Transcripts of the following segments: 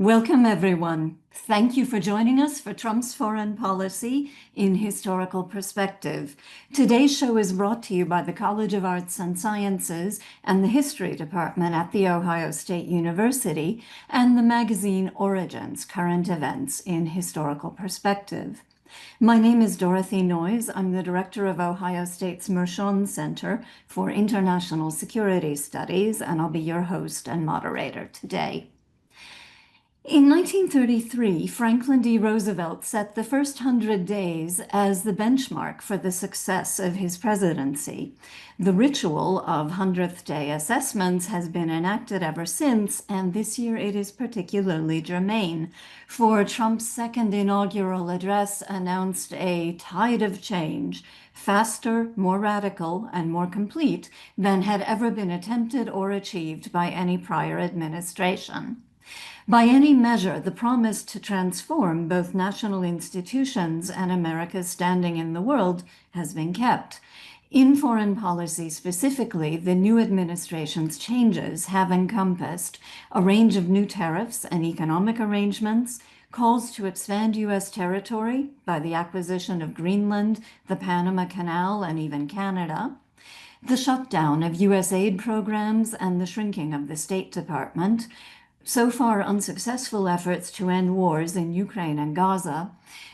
Welcome, everyone. Thank you for joining us for Trump's Foreign Policy in Historical Perspective. Today's show is brought to you by the College of Arts and Sciences and the History Department at The Ohio State University and the magazine Origins, Current Events in Historical Perspective. My name is Dorothy Noyes. I'm the director of Ohio State's Mershon Center for International Security Studies, and I'll be your host and moderator today. In 1933, Franklin D. Roosevelt set the first 100 days as the benchmark for the success of his presidency. The ritual of 100th day assessments has been enacted ever since, and this year it is particularly germane, for Trump's second inaugural address announced a tide of change, faster, more radical, and more complete than had ever been attempted or achieved by any prior administration. By any measure, the promise to transform both national institutions and America's standing in the world has been kept. In foreign policy specifically, the new administration's changes have encompassed a range of new tariffs and economic arrangements, calls to expand U.S. territory by the acquisition of Greenland, the Panama Canal, and even Canada, the shutdown of U.S. aid programs and the shrinking of the State Department, so far unsuccessful efforts to end wars in Ukraine and Gaza,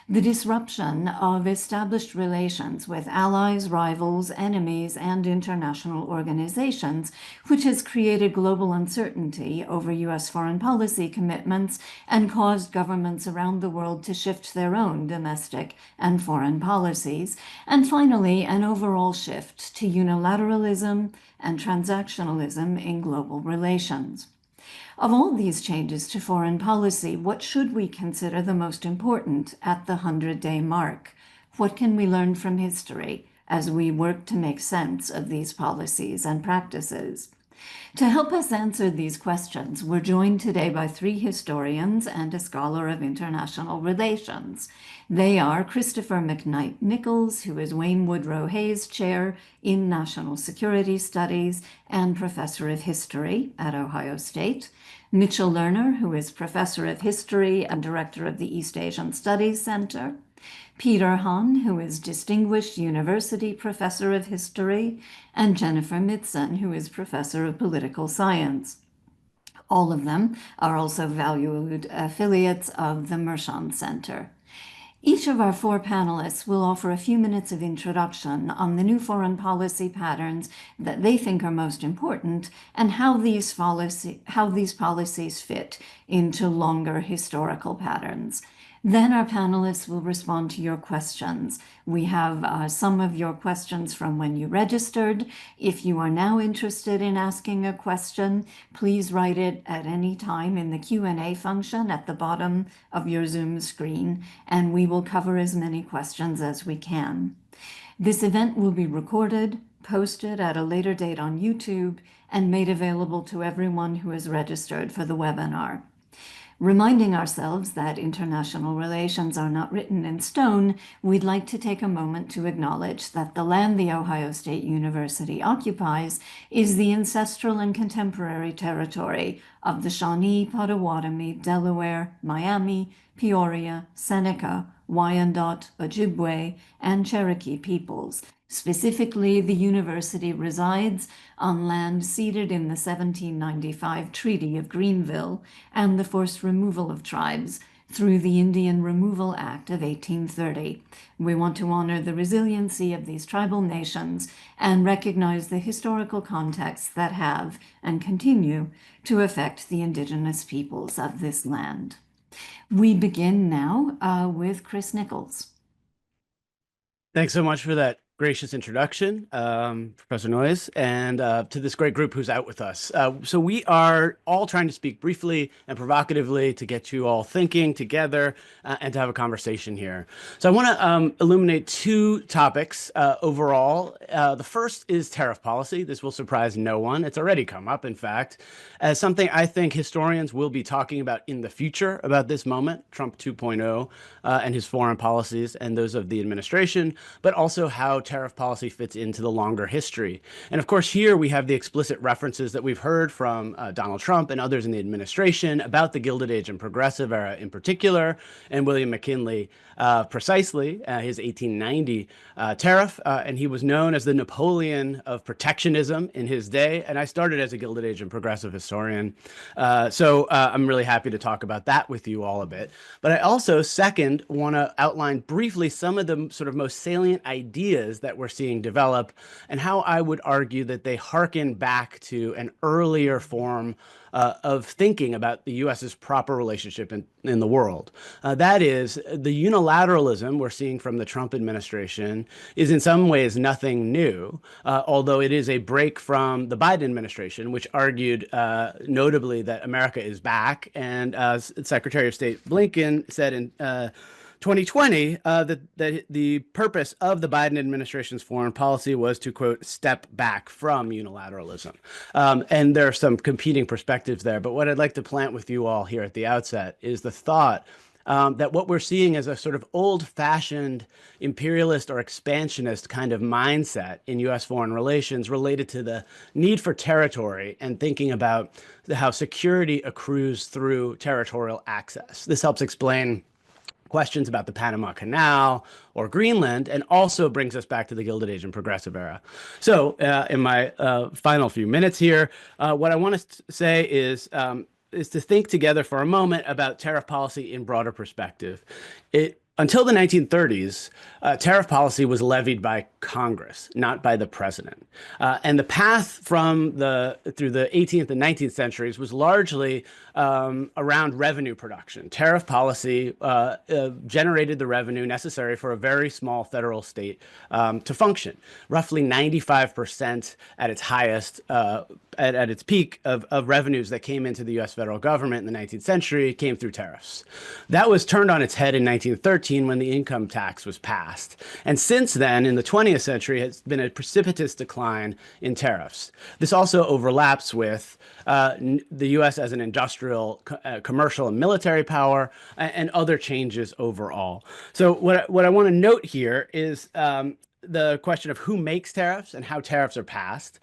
the disruption of established relations with allies, rivals, enemies, and international organizations, which has created global uncertainty over U.S. foreign policy commitments and caused governments around the world to shift their own domestic and foreign policies, and finally, an overall shift to unilateralism and transactionalism in global relations. Of all these changes to foreign policy, what should we consider the most important at the 100-day mark? What can we learn from history as we work to make sense of these policies and practices? To help us answer these questions, we're joined today by three historians and a scholar of international relations. They are Christopher McKnight Nichols, who is Wayne Woodrow Hayes Chair in National Security Studies and Professor of History at Ohio State, Mitchell Lerner, who is Professor of History and Director of the East Asian Studies Center, Peter Hahn, who is Distinguished University Professor of History, and Jennifer Mitzen, who is Professor of Political Science. All of them are also valued affiliates of the Mershon Center. Each of our four panelists will offer a few minutes of introduction on the new foreign policy patterns that they think are most important and how these policies fit into longer historical patterns. Then our panelists will respond to your questions. We have some of your questions from when you registered. If you are now interested in asking a question, please write it at any time in the Q&A function at the bottom of your Zoom screen, and we will cover as many questions as we can. This event will be recorded, posted at a later date on YouTube, and made available to everyone who is registered for the webinar. Reminding ourselves that international relations are not written in stone, we'd like to take a moment to acknowledge that the land the Ohio State University occupies is the ancestral and contemporary territory of the Shawnee, Potawatomi, Delaware, Miami, Peoria, Seneca, Wyandot, Ojibwe, and Cherokee peoples. Specifically, the university resides on land ceded in the 1795 Treaty of Greenville and the forced removal of tribes through the Indian Removal Act of 1830. We want to honor the resiliency of these tribal nations and recognize the historical contexts that have and continue to affect the indigenous peoples of this land. We begin now with Chris Nichols. Thanks so much for that gracious introduction, Professor Noyes, and to this great group who's out with us. So we are all trying to speak briefly and provocatively to get you all thinking together and to have a conversation here. So I want to illuminate two topics overall. The first is tariff policy. This will surprise no one. It's already come up, in fact, as something I think historians will be talking about in the future about this moment, Trump 2.0, and his foreign policies and those of the administration, but also how tariff policy fits into the longer history. And of course, here we have the explicit references that we've heard from Donald Trump and others in the administration about the Gilded Age and Progressive era in particular, and William McKinley precisely, his 1890 tariff. And he was known as the Napoleon of protectionism in his day. And I started as a Gilded Age and Progressive historian. So I'm really happy to talk about that with you all a bit. But I also, second, want to outline briefly some of the sort of most salient ideas that we're seeing develop and how I would argue that they harken back to an earlier form of thinking about the U.S.'s proper relationship in the world. That is, the unilateralism we're seeing from the Trump administration is in some ways nothing new, although it is a break from the Biden administration, which argued notably that America is back. And Secretary of State Blinken said in 2020 that the purpose of the Biden administration's foreign policy was to, quote, step back from unilateralism. And there are some competing perspectives there. But what I'd like to plant with you all here at the outset is the thought that what we're seeing is a sort of old-fashioned imperialist or expansionist kind of mindset in U.S. foreign relations related to the need for territory and thinking about how security accrues through territorial access. This helps explain questions about the Panama Canal or Greenland, and also brings us back to the Gilded Age and Progressive era. So in my final few minutes here, what I want to say is to think together for a moment about tariff policy in broader perspective. Until the 1930s, tariff policy was levied by Congress, not by the president. And the path through the 18th and 19th centuries was largely around revenue production. Tariff policy generated the revenue necessary for a very small federal state to function. Roughly 95% at its highest, at its peak of revenues that came into the U.S. federal government in the 19th century came through tariffs. That was turned on its head in 1913 when the income tax was passed. And since then, in the 20th century, has been a precipitous decline in tariffs. This also overlaps with the U.S. as an industrial, commercial, and military power, and other changes overall. So what I want to note here is the question of who makes tariffs and how tariffs are passed,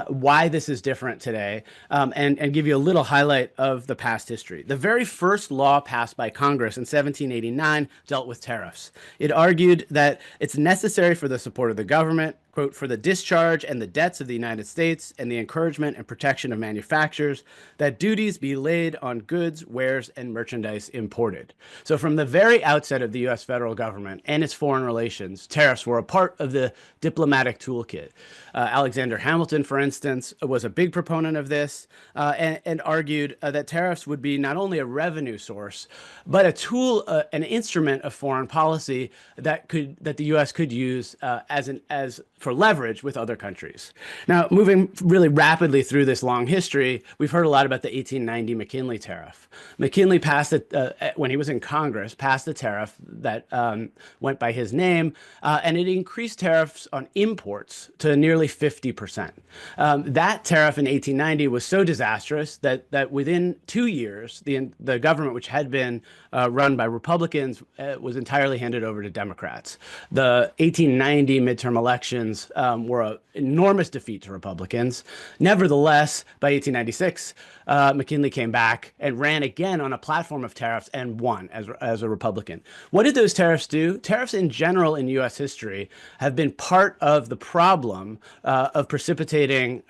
why this is different today, and give you a little highlight of the past history. The very first law passed by Congress in 1789 dealt with tariffs. It argued that it's necessary for the support of the government, quote, for the discharge and the debts of the United States and the encouragement and protection of manufactures, that duties be laid on goods, wares, and merchandise imported. So from the very outset of the U.S. federal government and its foreign relations, tariffs were a part of the diplomatic toolkit. Alexander Hamilton, for instance, was a big proponent of this and argued that tariffs would be not only a revenue source, but a tool, an instrument of foreign policy that the U.S. could use as for leverage with other countries. Now, moving really rapidly through this long history, we've heard a lot about the 1890 McKinley tariff. McKinley passed it when he was in Congress, passed a tariff that went by his name, and it increased tariffs on imports to nearly 50%. That tariff in 1890 was so disastrous that within 2 years, the government, which had been run by Republicans, was entirely handed over to Democrats. The 1890 midterm elections were an enormous defeat to Republicans. Nevertheless, by 1896, McKinley came back and ran again on a platform of tariffs and won as a Republican. What did those tariffs do? Tariffs in general in U.S. history have been part of the problem of precipitating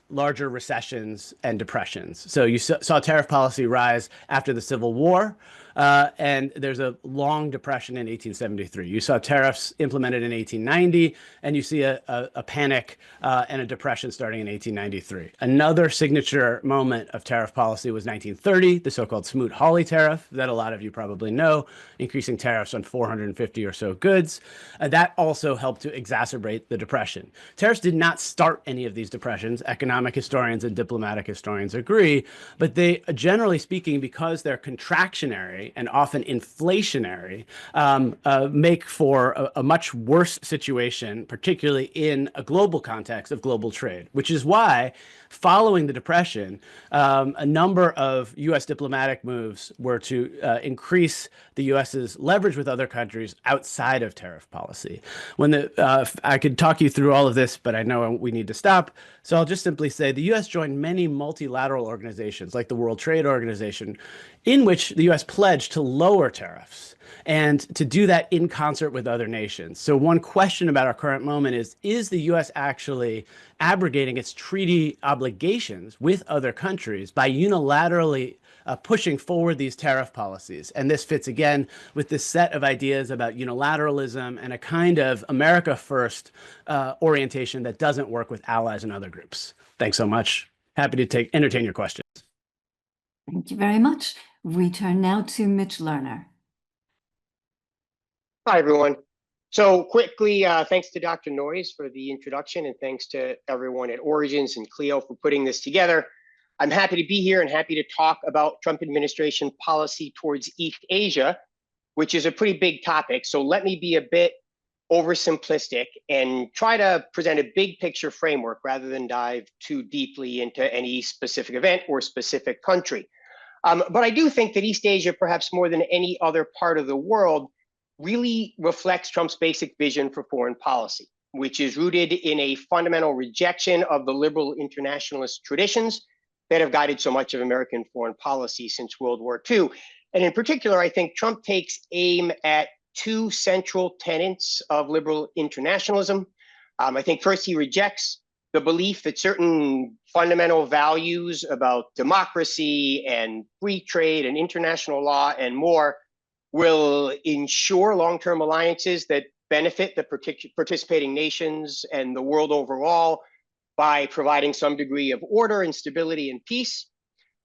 larger recessions and depressions. So you saw tariff policy rise after the Civil War. And there's a long depression in 1873. You saw tariffs implemented in 1890, and you see a panic and a depression starting in 1893. Another signature moment of tariff policy was 1930, the so-called Smoot-Hawley tariff that a lot of you probably know, increasing tariffs on 450 or so goods. That also helped to exacerbate the depression. Tariffs did not start any of these depressions. Economic historians and diplomatic historians agree, but they, generally speaking, because they're contractionary, recessionary and often inflationary, make for a much worse situation, particularly in a global context of global trade, which is why, following the Depression, a number of U.S. diplomatic moves were to increase the U.S.'s leverage with other countries outside of tariff policy. I could talk you through all of this, but I know we need to stop. So I'll just simply say the U.S. joined many multilateral organizations like the World Trade Organization, in which the U.S. pledged to lower tariffs and to do that in concert with other nations. So one question about our current moment is the U.S. actually abrogating its treaty obligations with other countries by unilaterally pushing forward these tariff policies? And this fits again with this set of ideas about unilateralism and a kind of America first orientation that doesn't work with allies and other groups. Thanks so much. Happy to entertain your questions. Thank you very much. We turn now to Mitch Lerner. Hi, everyone. So quickly, thanks to Dr. Noyes for the introduction, and thanks to everyone at Origins and Clio for putting this together. I'm happy to be here and happy to talk about Trump administration policy towards East Asia, which is a pretty big topic. So let me be a bit oversimplistic and try to present a big picture framework rather than dive too deeply into any specific event or specific country. But I do think that East Asia, perhaps more than any other part of the world, really reflects Trump's basic vision for foreign policy, which is rooted in a fundamental rejection of the liberal internationalist traditions that have guided so much of American foreign policy since World War II. And in particular, I think Trump takes aim at two central tenets of liberal internationalism. I think first, he rejects the belief that certain fundamental values about democracy and free trade and international law and more will ensure long-term alliances that benefit the participating nations and the world overall by providing some degree of order and stability and peace.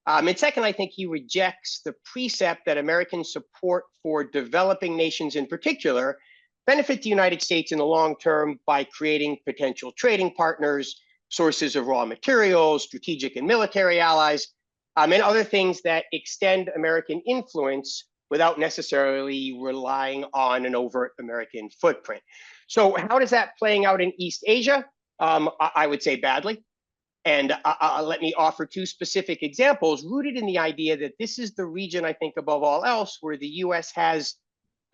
And second, I think he rejects the precept that American support for developing nations in particular benefit the United States in the long term by creating potential trading partners, sources of raw materials, strategic and military allies, and other things that extend American influence without necessarily relying on an overt American footprint. So how does that playing out in East Asia? I would say badly. And let me offer two specific examples rooted in the idea that this is the region, I think, above all else, where the US has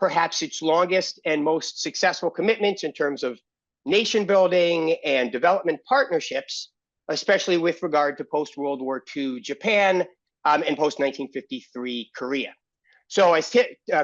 perhaps its longest and most successful commitments in terms of nation building and development partnerships, especially with regard to post-World War II Japan and post-1953 Korea. So as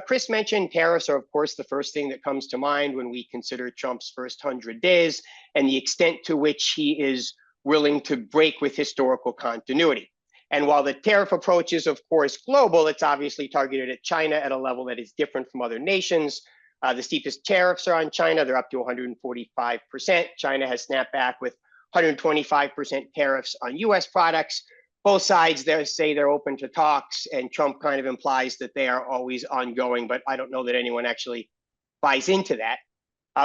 Chris mentioned, tariffs are, of course, the first thing that comes to mind when we consider Trump's first 100 days and the extent to which he is willing to break with historical continuity. And while the tariff approach is, of course, global, it's obviously targeted at China at a level that is different from other nations. The steepest tariffs are on China. They're up to 145%. China has snapped back with 125% tariffs on US products. Both sides there say they're open to talks, and Trump kind of implies that they are always ongoing, but I don't know that anyone actually buys into that.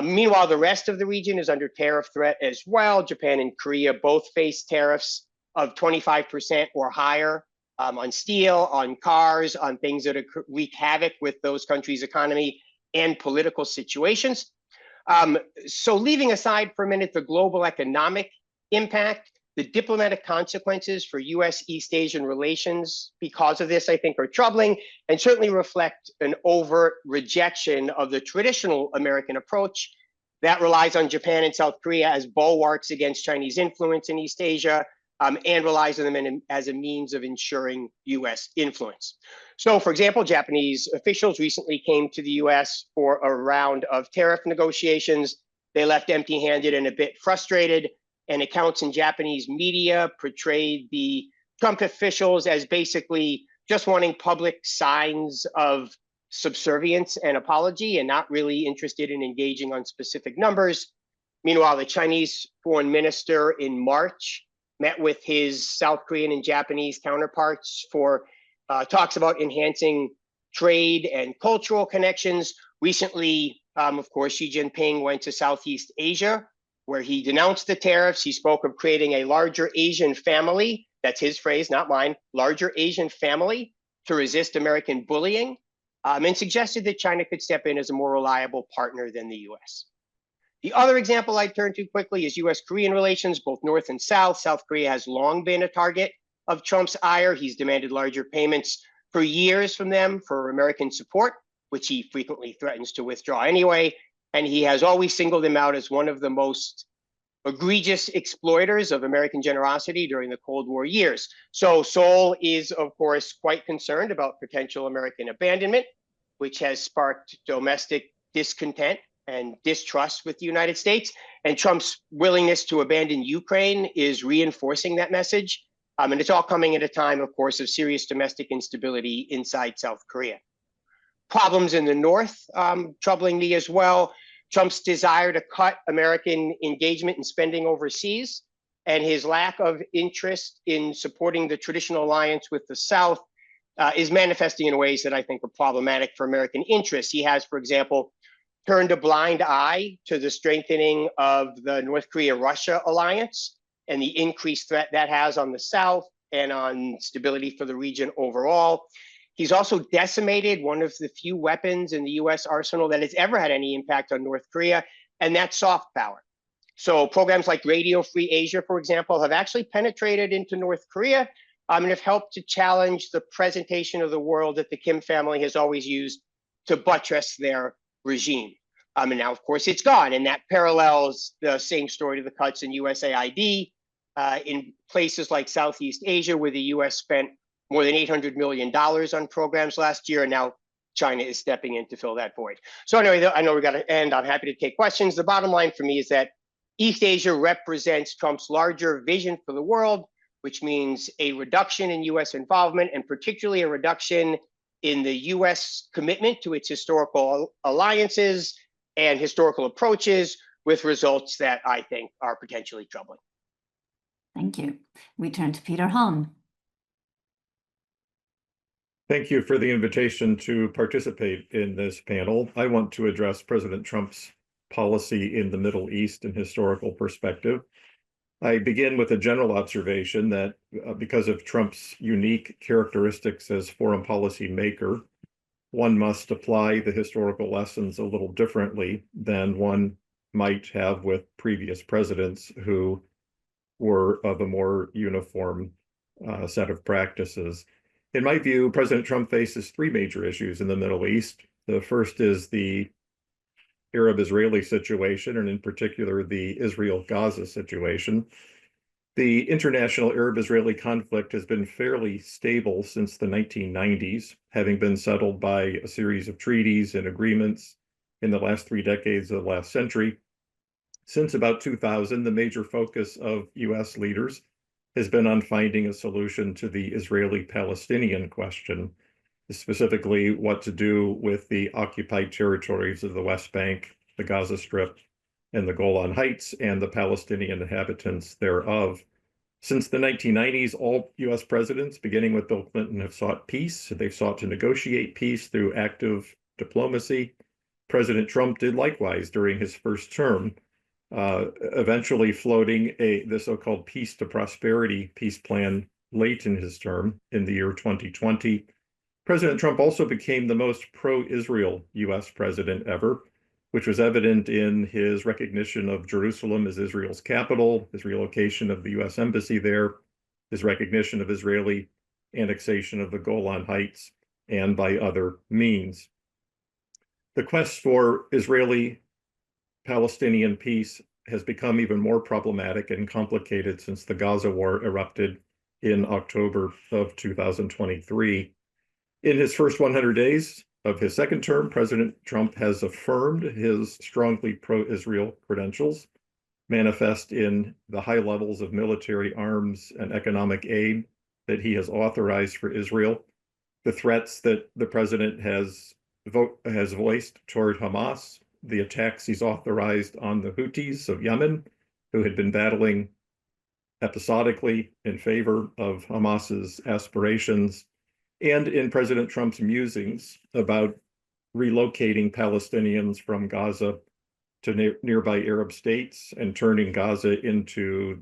Meanwhile, the rest of the region is under tariff threat as well. Japan and Korea both face tariffs of 25% or higher on steel, on cars, on things that wreak havoc with those countries' economy and political situations. So leaving aside for a minute the global economic impact, the diplomatic consequences for US East Asian relations because of this, I think, are troubling and certainly reflect an overt rejection of the traditional American approach that relies on Japan and South Korea as bulwarks against Chinese influence in East Asia and relies on them as a means of ensuring US influence. So, for example, Japanese officials recently came to the US for a round of tariff negotiations. They left empty-handed and a bit frustrated, and accounts in Japanese media portrayed the Trump officials as basically just wanting public signs of subservience and apology and not really interested in engaging on specific numbers. Meanwhile, the Chinese foreign minister in March met with his South Korean and Japanese counterparts for talks about enhancing trade and cultural connections. Recently, of course, Xi Jinping went to Southeast Asia, where he denounced the tariffs. He spoke of creating a larger Asian family, that's his phrase, not mine, larger Asian family to resist American bullying. and suggested that China could step in as a more reliable partner than the US. The other example I'd turn to quickly is US-Korean relations, both North and South. South Korea has long been a target of Trump's ire. He's demanded larger payments for years from them for American support, which he frequently threatens to withdraw anyway. And he has always singled him out as one of the most egregious exploiters of American generosity during the Cold War years. So Seoul is, of course, quite concerned about potential American abandonment, which has sparked domestic discontent and distrust with the United States. And Trump's willingness to abandon Ukraine is reinforcing that message. And it's all coming at a time, of course, of serious domestic instability inside South Korea. Problems in the North troubling me as well. Trump's desire to cut American engagement and spending overseas, and his lack of interest in supporting the traditional alliance with the South is manifesting in ways that I think are problematic for American interests. He has, for example, turned a blind eye to the strengthening of the North Korea-Russia alliance and the increased threat that has on the South and on stability for the region overall. He's also decimated one of the few weapons in the US arsenal that has ever had any impact on North Korea, and that's soft power. So programs like Radio Free Asia, for example, have actually penetrated into North Korea and have helped to challenge the presentation of the world that the Kim family has always used to buttress their regime. And now, of course, it's gone, and that parallels the same story to the cuts in USAID in places like Southeast Asia, where the US spent more than $800 million on programs last year, and now China is stepping in to fill that void. So anyway, I know we got to end. I'm happy to take questions. The bottom line for me is that East Asia represents Trump's larger vision for the world, which means a reduction in US involvement, and particularly a reduction in the US commitment to its historical alliances and historical approaches, with results that I think are potentially troubling. Thank you. We turn to Peter Hahn. Thank you for the invitation to participate in this panel. I want to address President Trump's policy in the Middle East in historical perspective. I begin with a general observation that because of Trump's unique characteristics as foreign policy maker, one must apply the historical lessons a little differently than one might have with previous presidents who were of a more uniform set of practices. In my view, President Trump faces three major issues in the Middle East. The first is the Arab-Israeli situation, and in particular, the Israel-Gaza situation. The international Arab-Israeli conflict has been fairly stable since the 1990s, having been settled by a series of treaties and agreements in the last 3 decades of the last century. Since about 2000, the major focus of US leaders has been on finding a solution to the Israeli-Palestinian question, specifically what to do with the occupied territories of the West Bank, the Gaza Strip, and the Golan Heights, and the Palestinian inhabitants thereof. Since the 1990s, all US presidents, beginning with Bill Clinton, have sought peace. They've sought to negotiate peace through active diplomacy. President Trump did likewise during his first term, eventually floating the so-called Peace to Prosperity peace plan late in his term in the year 2020. President Trump also became the most pro-Israel US president ever, which was evident in his recognition of Jerusalem as Israel's capital, his relocation of the US embassy there, his recognition of Israeli annexation of the Golan Heights, and by other means. The quest for Israeli-Palestinian peace has become even more problematic and complicated since the Gaza war erupted in October of 2023. In his first 100 days of his second term, President Trump has affirmed his strongly pro-Israel credentials, manifest in the high levels of military arms and economic aid that he has authorized for Israel, the threats that the president has voiced toward Hamas, the attacks he's authorized on the Houthis of Yemen, who had been battling episodically in favor of Hamas's aspirations, and in President Trump's musings about relocating Palestinians from Gaza to nearby Arab states and turning Gaza into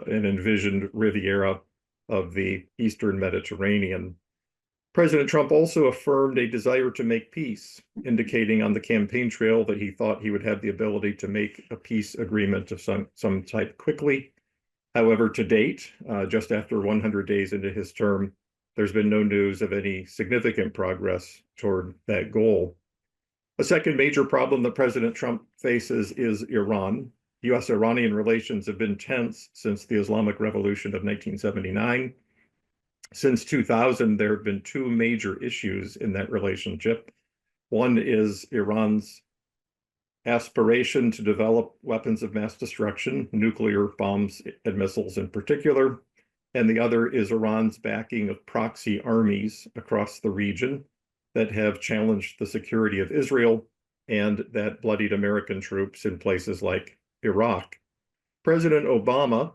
an envisioned Riviera of the Eastern Mediterranean. President Trump also affirmed a desire to make peace, indicating on the campaign trail that he thought he would have the ability to make a peace agreement of some type quickly. However, to date, just after 100 days into his term, there's been no news of any significant progress toward that goal. A second major problem that President Trump faces is Iran. U.S.-Iranian relations have been tense since the Islamic Revolution of 1979. Since 2000, there have been two major issues in that relationship. One is Iran's aspiration to develop weapons of mass destruction, nuclear bombs and missiles in particular, and the other is Iran's backing of proxy armies across the region that have challenged the security of Israel and that bloodied American troops in places like Iraq. President Obama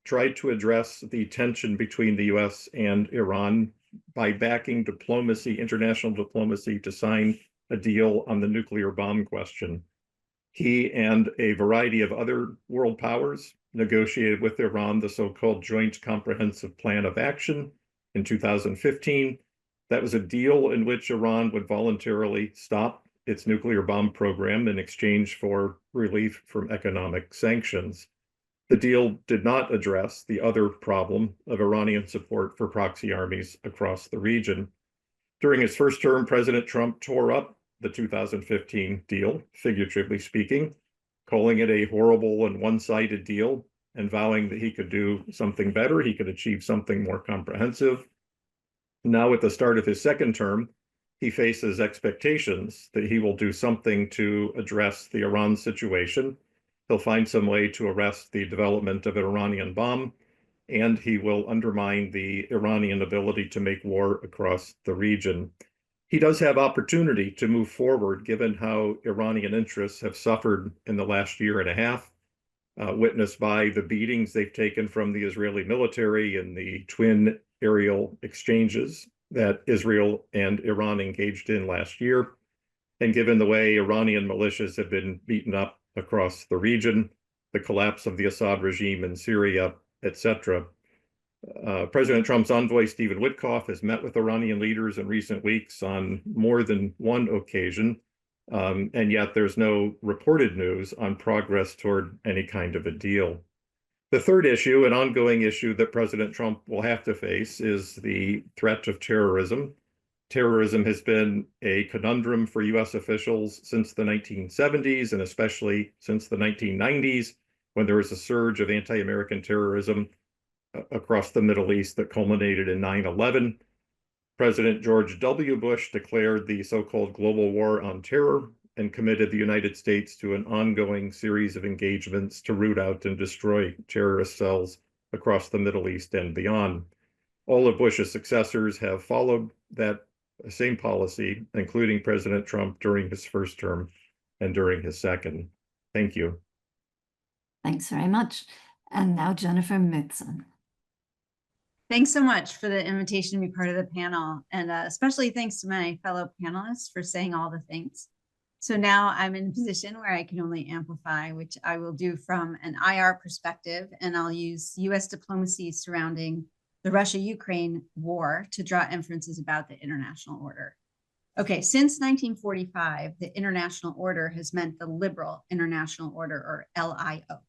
tried to address the tension between the US and Iran by backing diplomacy, international diplomacy, to sign a deal on the nuclear bomb question. He and a variety of other world powers negotiated with Iran the so-called Joint Comprehensive Plan of Action in 2015. That was a deal in which Iran would voluntarily stop its nuclear bomb program in exchange for relief from economic sanctions. The deal did not address the other problem of Iranian support for proxy armies across the region. During his first term, President Trump tore up the 2015 deal, figuratively speaking, calling it a horrible and one-sided deal and vowing that he could do something better, he could achieve something more comprehensive. Now, at the start of his second term, he faces expectations that he will do something to address the Iran situation. He'll find some way to arrest the development of an Iranian bomb, and he will undermine the Iranian ability to make war across the region. He does have opportunity to move forward, given how Iranian interests have suffered in the last year and a half, witnessed by the beatings they've taken from the Israeli military and the twin aerial exchanges that Israel and Iran engaged in last year, and given the way Iranian militias have been beaten up across the region, the collapse of the Assad regime in Syria, etc. President Trump's envoy, Stephen Witkoff, has met with Iranian leaders in recent weeks on more than one occasion, and yet there's no reported news on progress toward any kind of a deal. The third issue, an ongoing issue that President Trump will have to face, is the threat of terrorism. Terrorism has been a conundrum for U.S. officials since the 1970s, and especially since the 1990s, when there was a surge of anti-American terrorism across the Middle East that culminated in 9/11. President George W. Bush declared the so-called global war on terror and committed the United States to an ongoing series of engagements to root out and destroy terrorist cells across the Middle East and beyond. All of Bush's successors have followed that same policy, including President Trump during his first term and during his second. Thank you. Thanks very much. And now Jennifer Mitzen. Thanks so much for the invitation to be part of the panel, and especially thanks to my fellow panelists for saying all the things. So now I'm in a position where I can only amplify, which I will do from an IR perspective, and I'll use US diplomacy surrounding the Russia-Ukraine war to draw inferences about the international order. Okay, since 1945, the international order has meant the liberal international order, or LIO.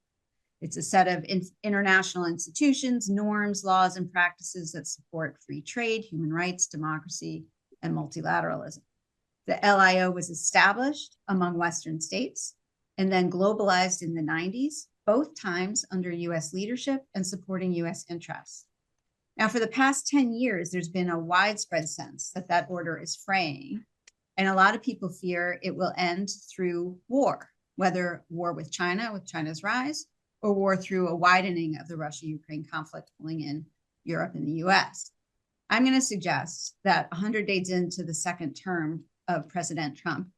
It's a set of international institutions, norms, laws, and practices that support free trade, human rights, democracy, and multilateralism. The LIO was established among Western states and then globalized in the 90s, both times under US leadership and supporting US interests. Now, for the past 10 years, there's been a widespread sense that that order is fraying, and a lot of people fear it will end through war, whether war with China's rise, or war through a widening of the Russia-Ukraine conflict pulling in Europe and the US. I'm going to suggest that 100 days into the second term of President Trump,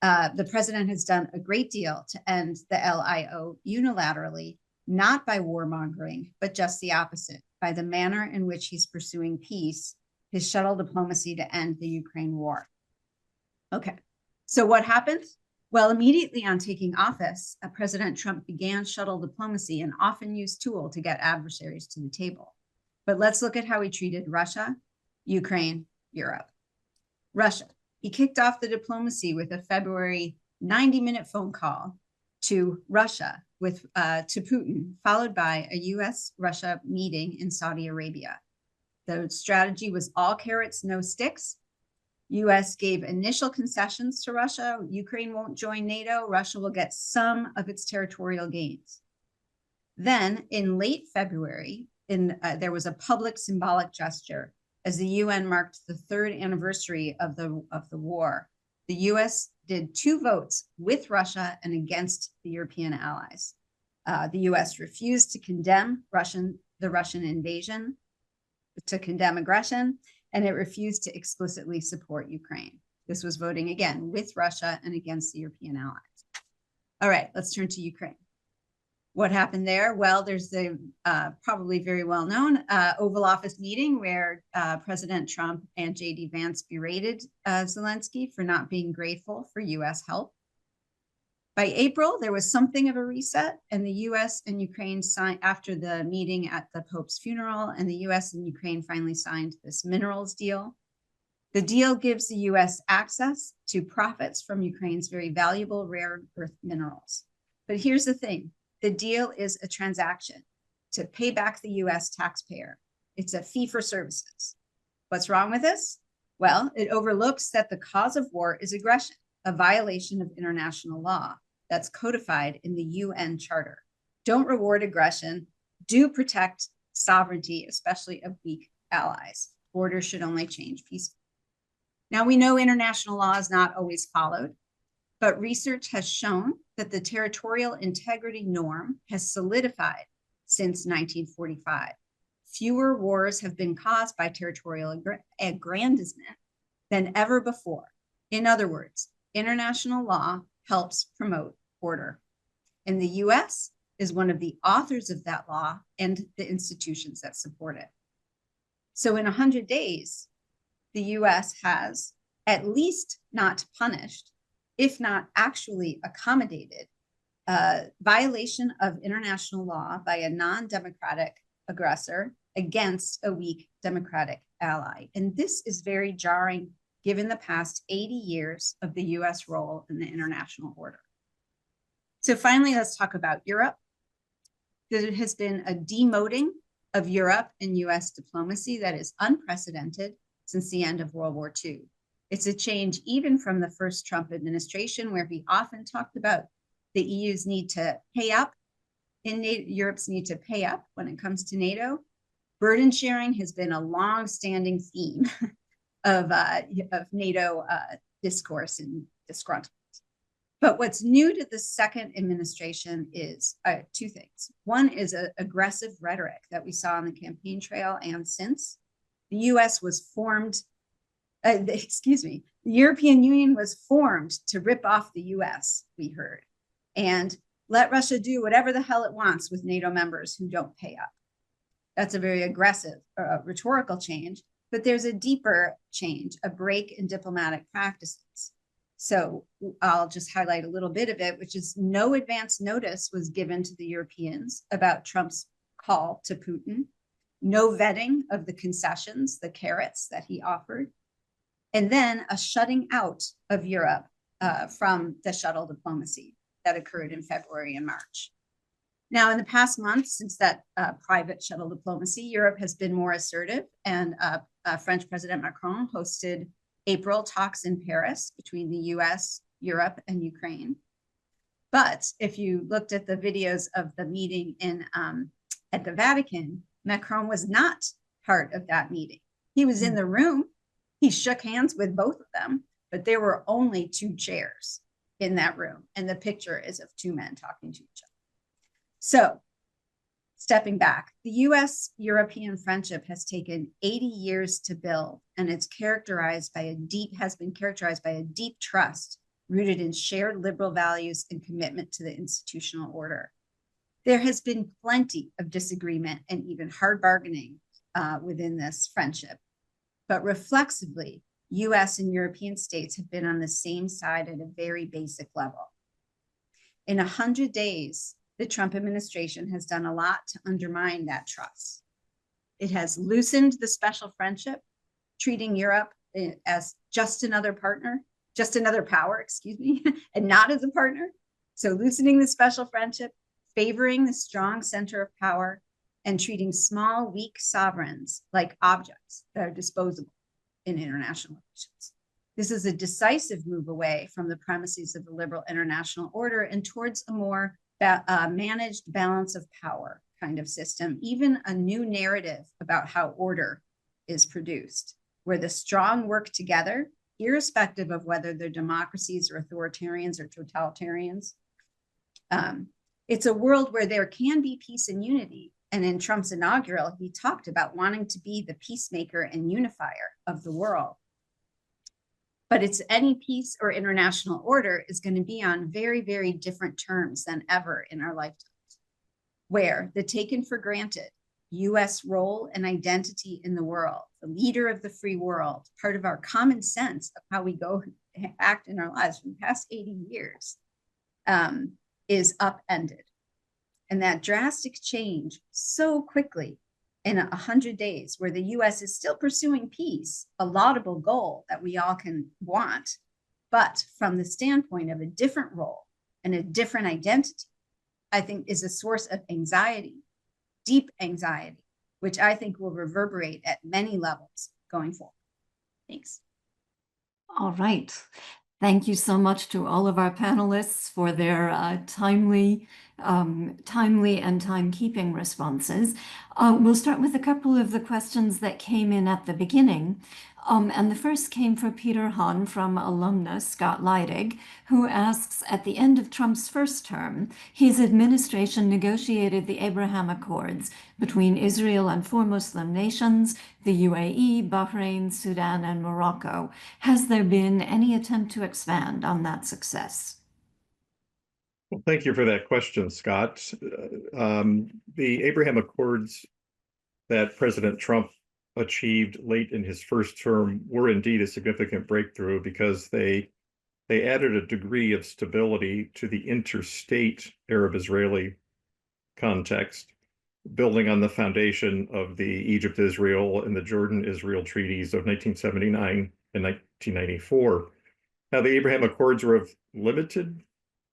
the president has done a great deal to end the LIO unilaterally, not by warmongering, but just the opposite, by the manner in which he's pursuing peace, his shuttle diplomacy to end the Ukraine war. Okay, so what happened? Well, immediately on taking office, President Trump began shuttle diplomacy, an often used tool to get adversaries to the table. But let's look at how he treated Russia, Ukraine, Europe. Russia. He kicked off the diplomacy with a February 90-minute phone call to Russia to Putin, followed by a US-Russia meeting in Saudi Arabia. The strategy was all carrots, no sticks. US gave initial concessions to Russia. Ukraine won't join NATO. Russia will get some of its territorial gains. Then in late February, there was a public symbolic gesture as the UN marked the 3rd anniversary of the war. The US did 2 votes with Russia and against the European allies. The US refused to condemn the Russian invasion, to condemn aggression, and it refused to explicitly support Ukraine. This was voting again with Russia and against the European allies. All right, let's turn to Ukraine. What happened there? Well, there's the probably very well-known Oval Office meeting where President Trump and J.D. Vance berated Zelensky for not being grateful for U.S. help. By April, there was something of a reset, and the U.S. and Ukraine signed after the meeting at the Pope's funeral, and the U.S. and Ukraine finally signed this minerals deal. The deal gives the U.S. access to profits from Ukraine's very valuable rare earth minerals. But here's the thing. The deal is a transaction to pay back the US taxpayer. It's a fee for services. What's wrong with this? Well, it overlooks that the cause of war is aggression, a violation of international law that's codified in the UN Charter. Don't reward aggression. Do protect sovereignty, especially of weak allies. Borders should only change peacefully. Now, we know international law is not always followed, but research has shown that the territorial integrity norm has solidified since 1945. Fewer wars have been caused by territorial aggrandizement than ever before. In other words, international law helps promote order. And the US is one of the authors of that law and the institutions that support it. So in 100 days, the US has at least not punished, if not actually accommodated, violation of international law by a non-democratic aggressor against a weak democratic ally. And this is very jarring given the past 80 years of the US role in the international order. So finally, let's talk about Europe. There has been a demoting of Europe in US diplomacy that is unprecedented since the end of World War II. It's a change even from the first Trump administration, where he often talked about the EU's need to pay up, Europe's need to pay up when it comes to NATO. Burden sharing has been a long-standing theme of NATO discourse and disgruntlement. But what's new to the second administration is 2 things. One is an aggressive rhetoric that we saw on the campaign trail and since. The US was formed, the European Union was formed to rip off the US, we heard, and let Russia do whatever the hell it wants with NATO members who don't pay up. That's a very aggressive rhetorical change, but there's a deeper change, a break in diplomatic practices. So I'll just highlight a little bit of it, which is no advance notice was given to the Europeans about Trump's call to Putin, no vetting of the concessions, the carrots that he offered, and then a shutting out of Europe from the shuttle diplomacy that occurred in February and March. Now, in the past month, since that private shuttle diplomacy, Europe has been more assertive, and French President Macron hosted April talks in Paris between the US, Europe, and Ukraine. But if you looked at the videos of the meeting at the Vatican, Macron was not part of that meeting. He was in the room. He shook hands with both of them, but there were only 2 chairs in that room. And the picture is of 2 men talking to each other. So stepping back, the US-European friendship has taken 80 years to build, and it's has been characterized by a deep trust rooted in shared liberal values and commitment to the institutional order. There has been plenty of disagreement and even hard bargaining within this friendship, but reflexively, US and European states have been on the same side at a very basic level. In 100 days, the Trump administration has done a lot to undermine that trust. It has loosened the special friendship, treating Europe as just another power, excuse me, and not as a partner. So loosening the special friendship, favoring the strong center of power, and treating small, weak sovereigns like objects that are disposable in international relations. This is a decisive move away from the premises of the liberal international order and towards a more managed balance of power kind of system, even a new narrative about how order is produced, where the strong work together, irrespective of whether they're democracies or authoritarians or totalitarians. It's a world where there can be peace and unity. And in Trump's inaugural, he talked about wanting to be the peacemaker and unifier of the world. But it's any peace or international order is going to be on very, very different terms than ever in our lifetimes, where the taken for granted US role and identity in the world, the leader of the free world, part of our common sense of how we go act in our lives for the past 80 years, is upended. And that drastic change so quickly in 100 days, where the US is still pursuing peace, a laudable goal that we all can want, but from the standpoint of a different role and a different identity, I think is a source of anxiety, deep anxiety, which I think will reverberate at many levels going forward. Thanks. All right. Thank you so much to all of our panelists for their timely and timekeeping responses. We'll start with a couple of the questions that came in at the beginning. And the first came from Peter Hahn from alumnus Scott Leidig, who asks, at the end of Trump's first term, his administration negotiated the Abraham Accords between Israel and 4 Muslim nations, the UAE, Bahrain, Sudan, and Morocco. Has there been any attempt to expand on that success? Well, thank you for that question, Scott. The Abraham Accords that President Trump achieved late in his first term were indeed a significant breakthrough because they added a degree of stability to the interstate Arab-Israeli context, building on the foundation of the Egypt-Israel and the Jordan-Israel treaties of 1979 and 1994. Now, the Abraham Accords were of limited